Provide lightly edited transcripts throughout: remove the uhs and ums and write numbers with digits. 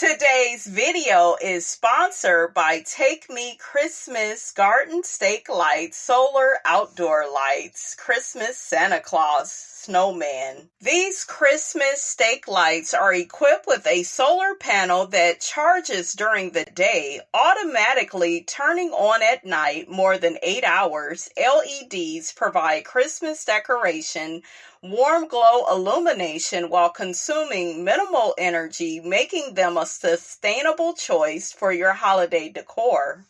Today's video is sponsored by Take Me Christmas Garden Stake Lights, Solar Outdoor Lights, Christmas Santa Claus, Snowman. These Christmas stake lights are equipped with a solar panel that charges during the day, automatically turning on at night more than 8 hours. LEDs provide Christmas decoration, warm glow illumination while consuming minimal energy, making them a sustainable choice for your holiday decor.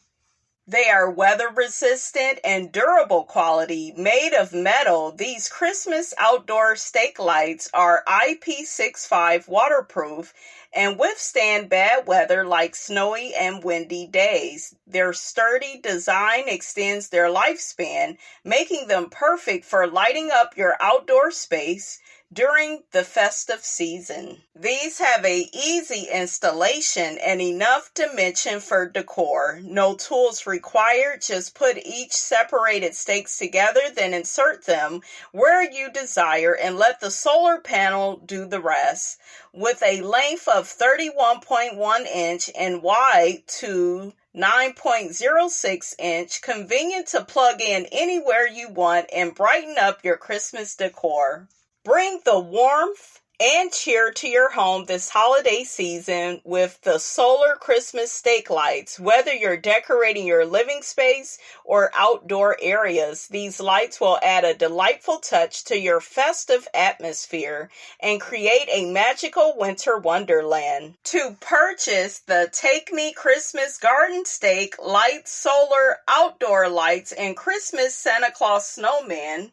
They are weather resistant and durable quality. Made of metal, these Christmas outdoor stake lights are IP65 waterproof and withstand bad weather like snowy and windy days. Their sturdy design extends their lifespan, making them perfect for lighting up your outdoor space during the festive season. These have an easy installation and enough dimension for decor. No tools required, just put each separated stakes together, then insert them where you desire and let the solar panel do the rest. With a length of 31.1 inch and wide to 9.06 inch, convenient to plug in anywhere you want and brighten up your Christmas decor. Bring the warmth and cheer to your home this holiday season with the solar Christmas stake lights. Whether you're decorating your living space or outdoor areas, these lights will add a delightful touch to your festive atmosphere and create a magical winter wonderland. To purchase the Take Me Christmas Garden Stake Lights, Solar Outdoor Lights, and Christmas Santa Claus Snowman,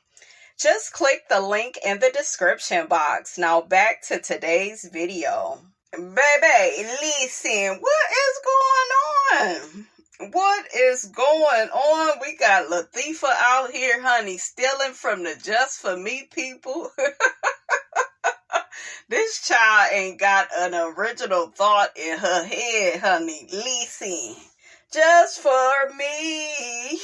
just click the link in the description box. Now back to today's video. Baby, listen, what is going on? What is going on? We got Latifah out here, honey, stealing from the Just For Me people. This child ain't got an original thought in her head, honey. Listen, just for me.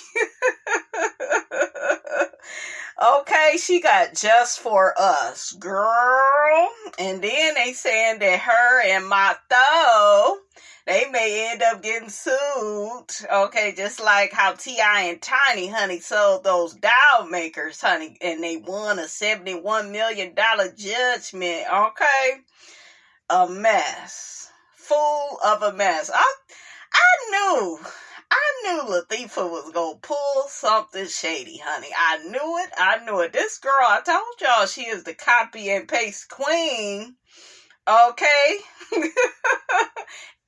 Okay, she got Just For Us, girl. And then they saying that her and Mato, they may end up getting sued. Okay, just like how T.I. and Tiny, honey, sold those doll makers, honey, and they won a $71 million judgment. Okay, a mess. Full of a mess. I knew Latifah was going to pull something shady, honey. I knew it. This girl, I told y'all, she is the copy and paste queen. Okay?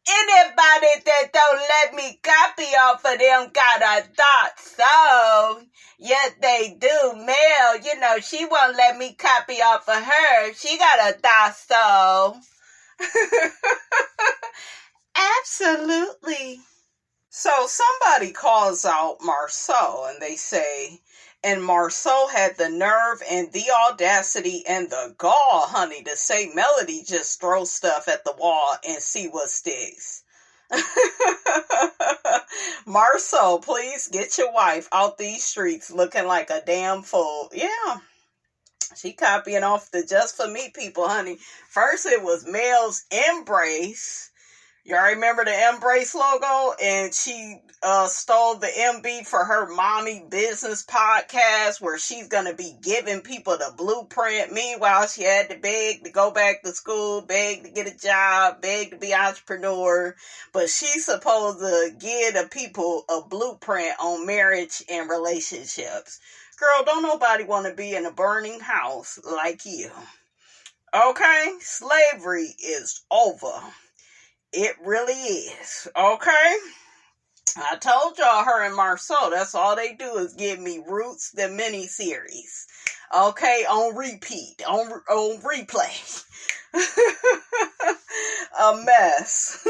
Anybody that don't let me copy off of them got a thought so. Yes, they do. Mel, she won't let me copy off of her. She got a thought so. Absolutely. So somebody calls out Marceau and they say, and Marceau had the nerve and the audacity and the gall, honey, to say Melody just throw stuff at the wall and see what sticks. Marceau, please get your wife out these streets looking like a damn fool. Yeah. She copying off the Just For Me people, honey. First it was Mel's Embrace. Y'all remember the Embrace logo? And she stole the MB for her Mommy Business podcast where she's going to be giving people the blueprint. Meanwhile, she had to beg to go back to school, beg to get a job, beg to be an entrepreneur. But she's supposed to give the people a blueprint on marriage and relationships. Girl, don't nobody want to be in a burning house like you. Okay? Slavery is over. It really is. Okay? I told y'all her and Marceau, that's all they do is give me Roots, the miniseries. Okay? On repeat. On replay. A mess.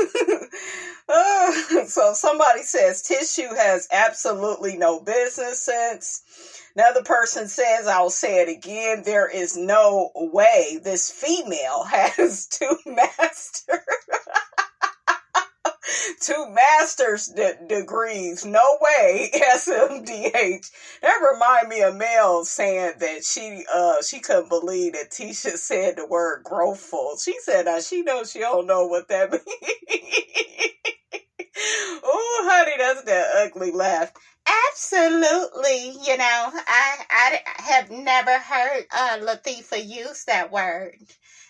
So somebody says tissue has absolutely no business sense. Another person says, I'll say it again, there is no way this female has two masters. 2 master's degrees. No way, SMDH. That remind me of Mel saying that she couldn't believe that Tisha said the word growthful. She said she knows she don't know what that means. Oh, honey, that's that ugly laugh. Absolutely. I have never heard Latifah use that word.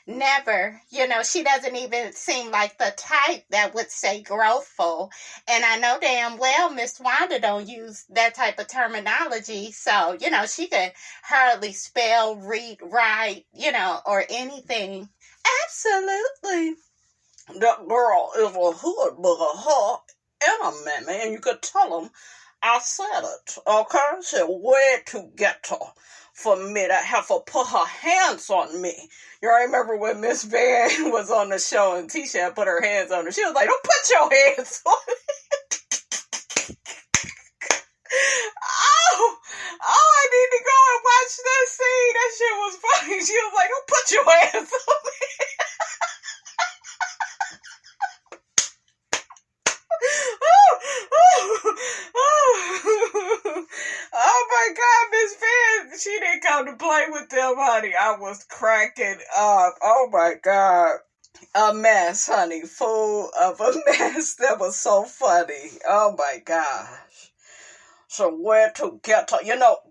Never. She doesn't even seem like the type that would say growthful. And I know damn well Miss Wanda don't use that type of terminology. So, she could hardly spell, read, write, or anything. Absolutely. That girl is a hood bugger, her enemy, man. You could tell them I said it, okay? Said where to get her for me to have to put her hands on me. You remember when Miss Van was on the show and Tisha put her hands on her? She was like, don't put your hands on me. I need to go and watch that scene. That shit was funny. She was like, don't put your hands on me. Oh my God, Miss Fan, she didn't come to play with them, honey. I was cracking up. Oh my God. A mess, honey. Full of a mess. That was so funny. Oh my gosh. So where to get her?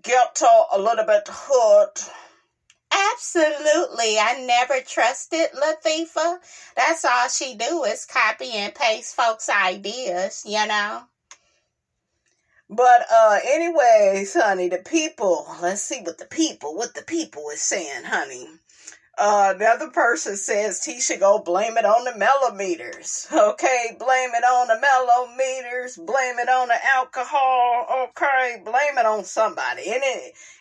Get her a little bit hood. Absolutely. I never trusted Latifah. That's all she do is copy and paste folks' ideas, But anyways, honey, the people, let's see what the people is saying, honey. Another person says Tisha go blame it on the millimeters. Okay, blame it on the millimeters, blame it on the alcohol, okay, blame it on somebody.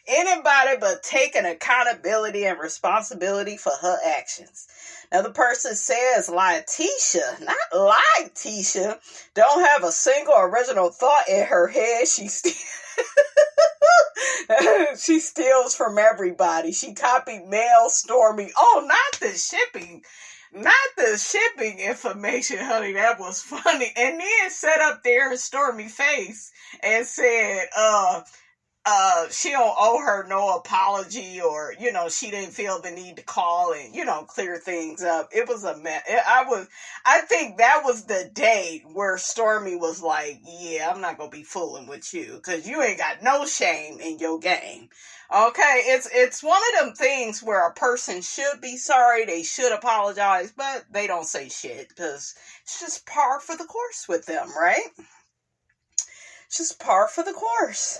Anybody but taking accountability and responsibility for her actions. Another person says Tisha, not lie Tisha, don't have a single original thought in her head. She steals from everybody. She copied Mel, Stormy. Oh, not the shipping information, honey. That was funny. And then sat up there in Stormy face and said, she don't owe her no apology, or, she didn't feel the need to call and, clear things up. It was a mess. I think that was the day where Stormy was like, yeah, I'm not going to be fooling with you because you ain't got no shame in your game. Okay. It's one of them things where a person should be sorry. They should apologize, but they don't say shit because it's just par for the course with them, right? It's just par for the course.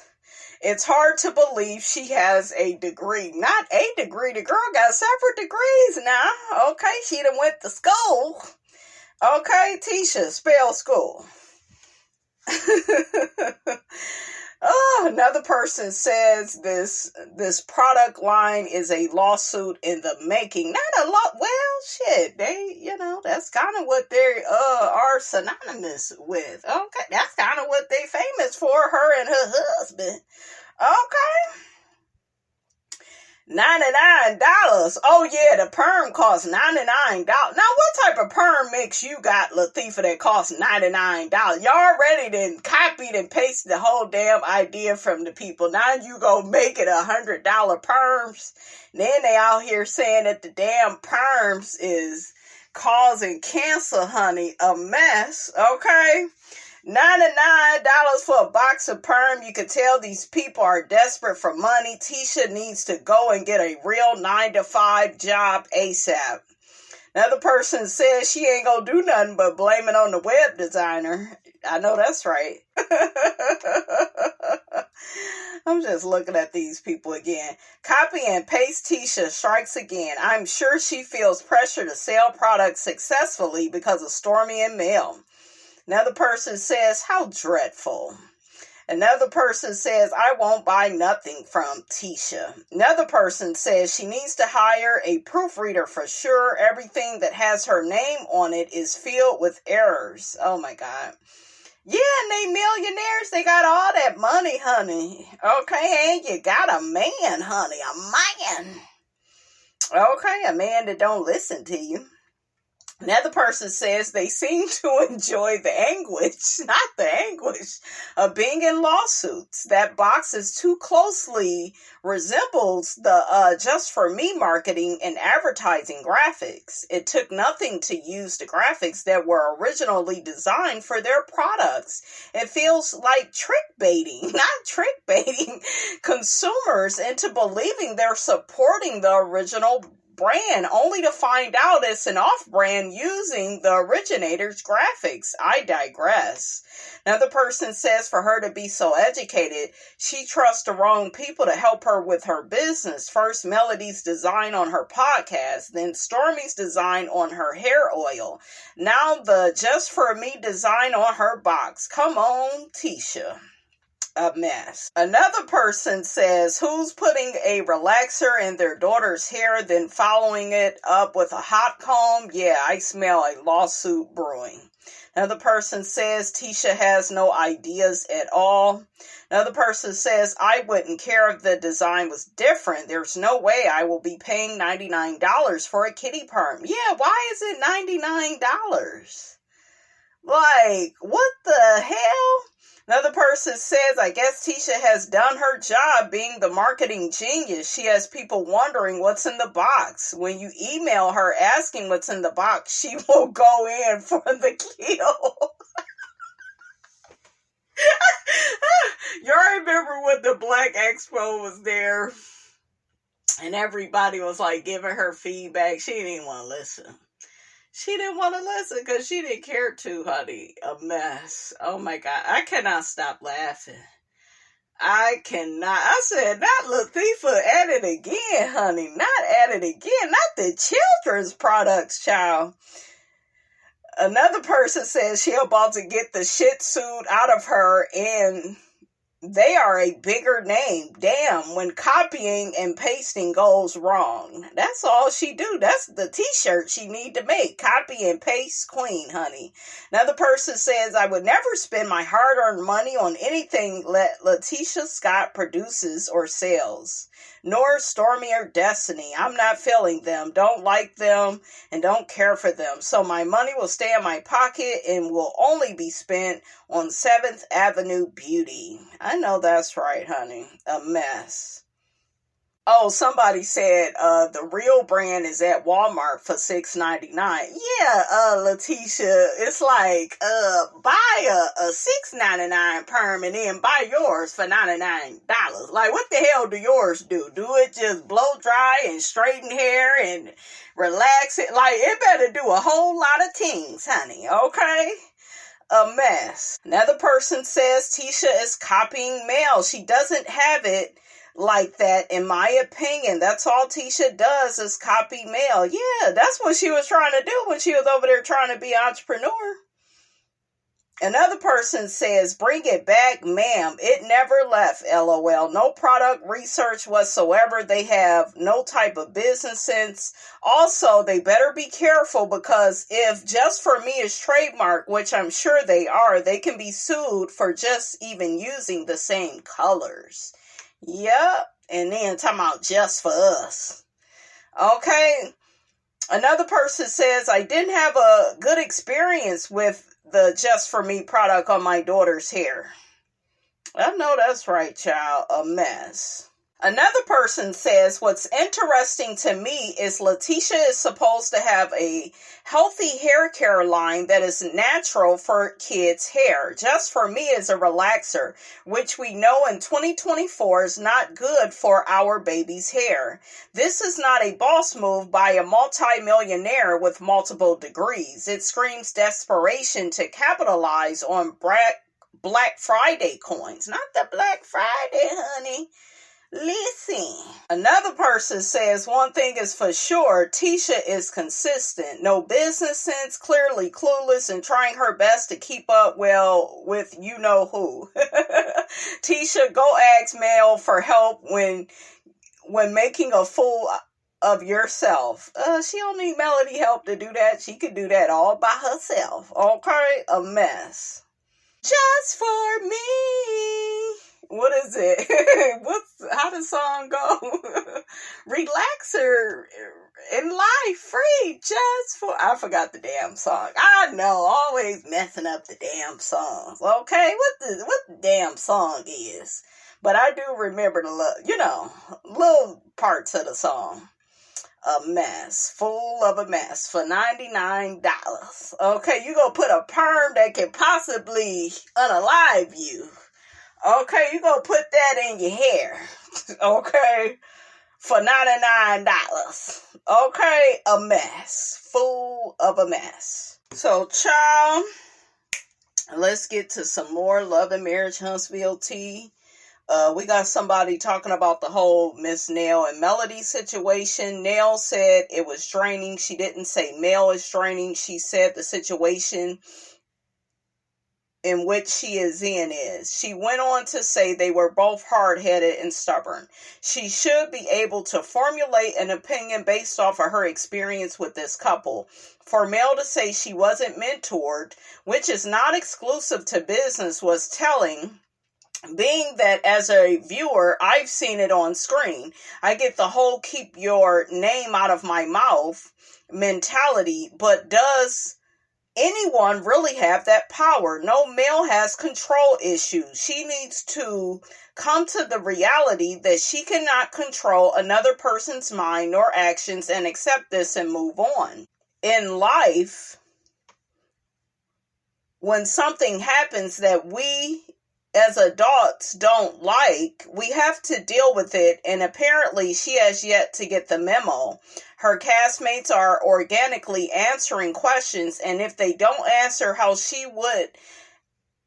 It's hard to believe she has a degree. Not a degree. The girl got several degrees now. Okay, she done went to school. Okay, Tisha, spell school. Oh, another person says this product line is a lawsuit in the making. Not a lot. Well, shit. They, that's kind of what they are synonymous with. Okay, that's kind of what they famous for. Her and her husband. Okay. $99. Oh yeah, the perm costs $99. Now what type of perm mix you got, Latifah, that costs $99? Y'all already done copied and pasted the whole damn idea from the people. Now you go make it $100 perms. Then they out here saying that the damn perms is causing cancer, honey. A mess, okay? $99 for a box of perm. You can tell these people are desperate for money. Tisha needs to go and get a real 9-to-5 job ASAP. Another person says she ain't gonna do nothing but blame it on the web designer. I know that's right. I'm just looking at these people again. Copy and paste Tisha strikes again. I'm sure she feels pressure to sell products successfully because of Stormy and Mel. Another person says, how dreadful. Another person says, I won't buy nothing from Tisha. Another person says she needs to hire a proofreader for sure. Everything that has her name on it is filled with errors. Oh my God. Yeah, and they millionaires. They got all that money, honey. Okay, and you got a man, honey. A man. Okay, a man that don't listen to you. Another person says they seem to enjoy the anguish, not the anguish, of being in lawsuits. That box is too closely resembles the Just For Me marketing and advertising graphics. It took nothing to use the graphics that were originally designed for their products. It feels like trick baiting, not trick baiting consumers into believing they're supporting the original brand only to find out it's an off-brand using the originator's graphics. I digress. Another person says for her to be so educated, she trusts the wrong people to help her with her business. First, Melody's design on her podcast, then Stormy's design on her hair oil. Now the Just For Me design on her box. Come on, Tisha. A mess. Another person says, who's putting a relaxer in their daughter's hair, then following it up with a hot comb? Yeah, I smell a lawsuit brewing. Another person says, Tisha has no ideas at all. Another person says, I wouldn't care if the design was different. There's no way I will be paying $99 for a kitty perm. Yeah, why is it $99? Like, what the hell? Another person says, I guess Tisha has done her job being the marketing genius. She has people wondering what's in the box. When you email her asking what's in the box, she will go in for the kill. Y'all remember when the Black Expo was there and everybody was like giving her feedback? She didn't even want to listen. She didn't want to listen because she didn't care to, honey. A mess. Oh my God. I cannot stop laughing. I cannot. I said, not Latifah at it again, honey. Not at it again. Not the children's products, child. Another person says she about to get the shit sued out of her, and they are a bigger name. Damn, when copying and pasting goes wrong. That's all she do. That's the t-shirt she need to make. Copy and paste queen, honey. Another person says, I would never spend my hard-earned money on anything Letitia Scott produces or sells. Nor Stormy or Destiny. I'm not feeling them, don't like them, and don't care for them. So my money will stay in my pocket and will only be spent on 7th Avenue Beauty. I know that's right, honey. A mess. Oh, somebody said the real brand is at Walmart for $6.99. Yeah, Letitia, it's like buy a $6.99 perm and then buy yours for $99. Like, what the hell do yours do? Do it just blow dry and straighten hair and relax it? Like, it better do a whole lot of things, honey, okay? A mess. Another person says Tisha is copying mail. She doesn't have it like that, in my opinion. That's all Tisha does is copy mail. Yeah, that's what she was trying to do when she was over there trying to be an entrepreneur. Another person says, bring it back, ma'am. It never left, LOL. No product research whatsoever. They have no type of business sense. Also, they better be careful because if Just For Me is trademark, which I'm sure they are, they can be sued for just even using the same colors. Yep. And then talking about just for us. Okay. Another person says, I didn't have a good experience with the Just For Me product on my daughter's hair. I know that's right, child. A mess. Another person says, what's interesting to me is Letitia is supposed to have a healthy hair care line that is natural for kids' hair. Just For Me is a relaxer, which we know in 2024 is not good for our baby's hair. This is not a boss move by a multi-millionaire with multiple degrees. It screams desperation to capitalize on Black Friday coins. Not the Black Friday, honey. Listen. Another person says, one thing is for sure, Tisha is consistent. No business sense, clearly clueless, and trying her best to keep up well with you know who. Tisha, go ask Mel for help when making a fool of yourself. She don't need Melody help to do that. She could do that all by herself. Okay? A mess. Just For Me. What is it? How does the song go? Relaxer in life free just for, I forgot the damn song. I know, always messing up the damn songs. Okay, what the damn song is. But I do remember little parts of the song. A mess, full of a mess for $99. Okay, you gonna put a perm that can possibly unalive you. Okay, you gonna put that in your hair. Okay, for $99. Okay, a mess, full of a mess. So, child, let's get to some more Love and Marriage Huntsville tea. We got somebody talking about the whole Miss Nell and Melody situation. Nell said it was draining. She didn't say Mel is draining. She said the situation in which she is in is. She went on to say they were both hard-headed and stubborn. She should be able to formulate an opinion based off of her experience with this couple. For Mel to say she wasn't mentored, which is not exclusive to business, was telling. Being that as a viewer, I've seen it on screen. I get the whole keep your name out of my mouth mentality, but does anyone really have that power? No, Mel has control issues. She needs to come to the reality that she cannot control another person's mind or actions and accept this and move on. In life, when something happens that we as adults don't like, we have to deal with it, and apparently she has yet to get the memo. Her castmates are organically answering questions, and if they don't answer how she would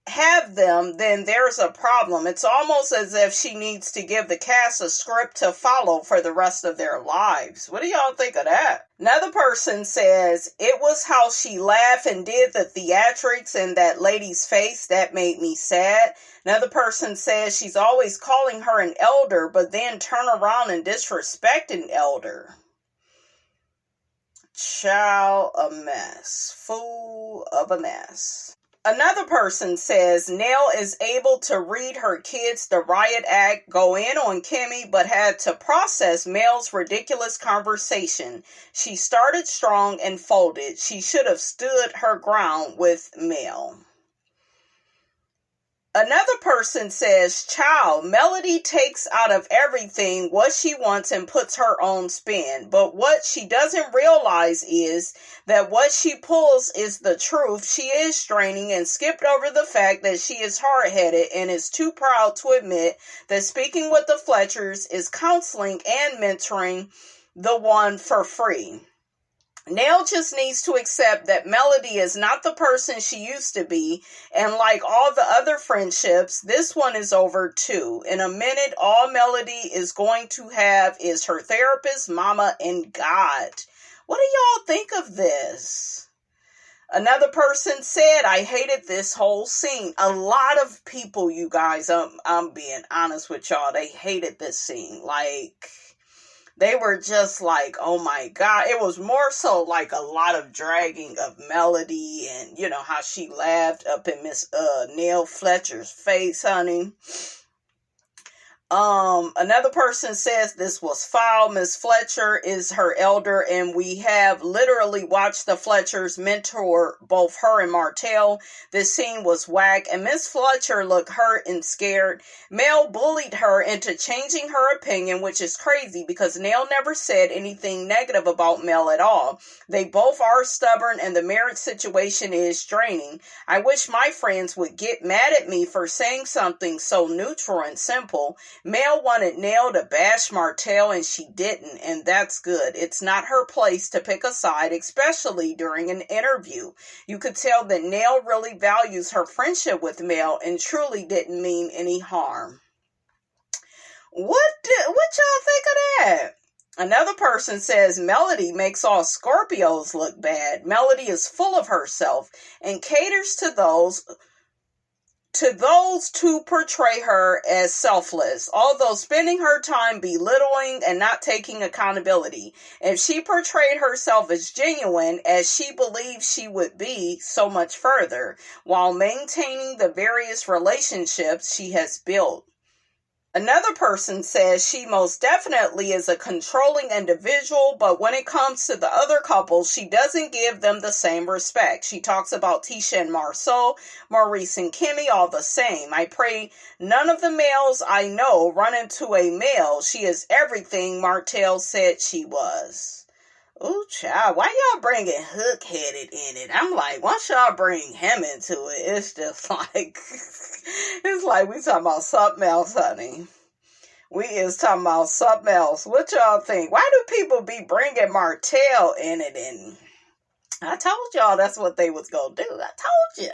have them, then there's a problem. It's almost as if she needs to give the cast a script to follow for the rest of their lives. What do y'all think of that? Another person says, it was how she laughed and did the theatrics in that lady's face that made me sad. Another person says she's always calling her an elder, but then turn around and disrespect an elder. Child, a mess. Fool of a mess. Another person says Nell is able to read her kids the riot act, go in on Kimmy, but had to process Mel's ridiculous conversation. She started strong and folded. She should have stood her ground with Mel. Another person says, child, Melody takes out of everything what she wants and puts her own spin. But what she doesn't realize is that what she pulls is the truth. She is straining and skipped over the fact that she is hard-headed and is too proud to admit that speaking with the Fletchers is counseling and mentoring the one for free. Nell just needs to accept that Melody is not the person she used to be, and like all the other friendships, this one is over too. In a minute, all Melody is going to have is her therapist, mama, and God. What do y'all think of this? Another person said, I hated this whole scene. A lot of people, you guys, I'm being honest with y'all, they hated this scene. Like, they were just like, oh my God. It was more so like a lot of dragging of Melody and, you know, how she laughed up in Miss Nell Fletcher's face, honey. Another person says this was foul. Miss Fletcher is her elder, and we have literally watched the Fletchers mentor both her and Martell. This scene was whack, and Miss Fletcher looked hurt and scared. Mel bullied her into changing her opinion, which is crazy because Nell never said anything negative about Mel at all. They both are stubborn, and the marriage situation is draining. I wish my friends would get mad at me for saying something so neutral and simple. Mel wanted Nell to bash Martell, and she didn't, and that's good. It's not her place to pick a side, especially during an interview. You could tell that Nell really values her friendship with Mel and truly didn't mean any harm. What y'all think of that? Another person says Melody makes all Scorpios look bad. Melody is full of herself and caters to those to portray her as selfless, although spending her time belittling and not taking accountability. If she portrayed herself as genuine, as she believes she would be, so much further, while maintaining the various relationships she has built. Another person says she most definitely is a controlling individual, but when it comes to the other couples, she doesn't give them the same respect. She talks about Tisha and Marceau, Maurice and Kimmy, all the same. I pray none of the males I know run into a male. She is everything Martell said she was. Ooh, child, why y'all bringing Hook-headed in it? I'm like, once y'all bring him into it, it's just like, it's like we talking about something else, honey. We is talking about something else. What y'all think? Why do people be bringing Martell in it? And I told y'all that's what they was gonna do. I told you.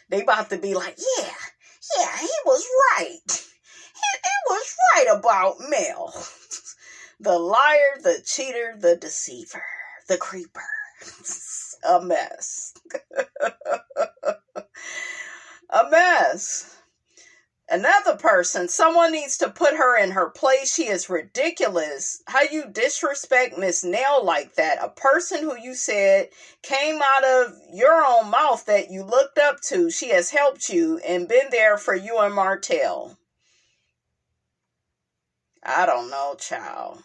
They about to be like, yeah, he was right. He was right about Mel. The liar, the cheater, the deceiver, the creeper. A mess. A mess. Another person, someone needs to put her in her place. She is ridiculous. How you disrespect Miss Nail like that? A person who you said came out of your own mouth that you looked up to. She has helped you and been there for you and Martell. I don't know, child.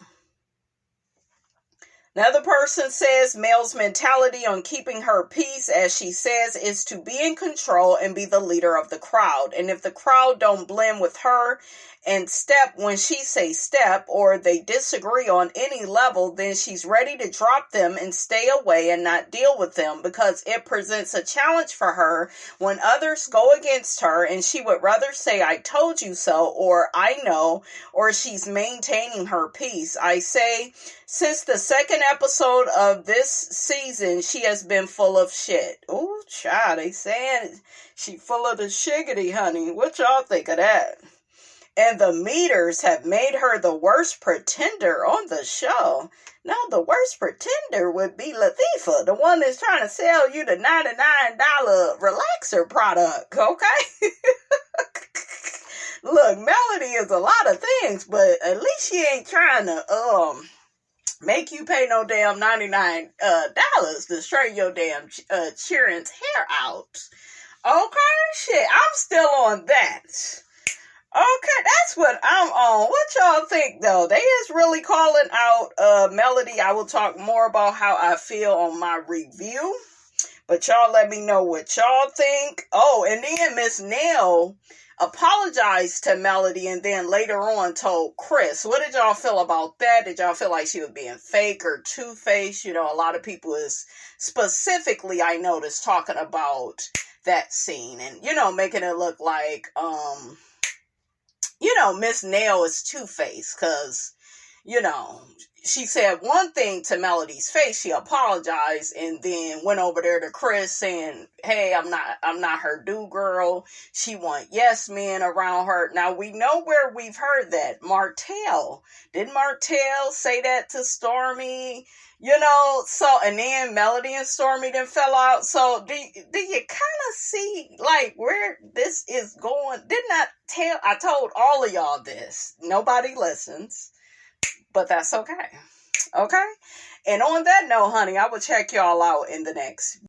Another person says Mel's mentality on keeping her peace, as she says, is to be in control and be the leader of the crowd. And if the crowd don't blend with her and step when she say step, or they disagree on any level, then she's ready to drop them and stay away and not deal with them, because it presents a challenge for her when others go against her, and she would rather say, I told you so, or I know, or she's maintaining her peace. I say, since the second episode of this season, she has been full of shit. Ooh, child, they saying she full of the shiggity, honey. What y'all think of that? And the meters have made her the worst pretender on the show. Now, the worst pretender would be Latifah, the one that's trying to sell you the $99 relaxer product, okay? Look, Melody is a lot of things, but at least she ain't trying to, make you pay no damn $99 to straighten your damn cheerin's hair out. Okay, shit, I'm still on that. Okay, that's what I'm on. What y'all think, though? They is really calling out Melody. I will talk more about how I feel on my review. But y'all let me know what y'all think. Oh, and then Miss Nail apologized to Melody and then later on told Chris. What did y'all feel about that? Did y'all feel like she was being fake or two-faced? You know, a lot of people is specifically, I noticed, talking about that scene and, you know, making it look like, you know, Miss Nail is two-faced because, you know, she said one thing to Melody's face, she apologized, and then went over there to Chris saying, hey, I'm not her do-girl. She want yes men around her. Now, we know where we've heard that. Martell. Did Martell say that to Stormy? You know, so, and then Melody and Stormy then fell out. So, do you kind of see, like, where this is going? I told all of y'all this. Nobody listens. But that's okay. Okay? And on that note, honey, I will check y'all out in the next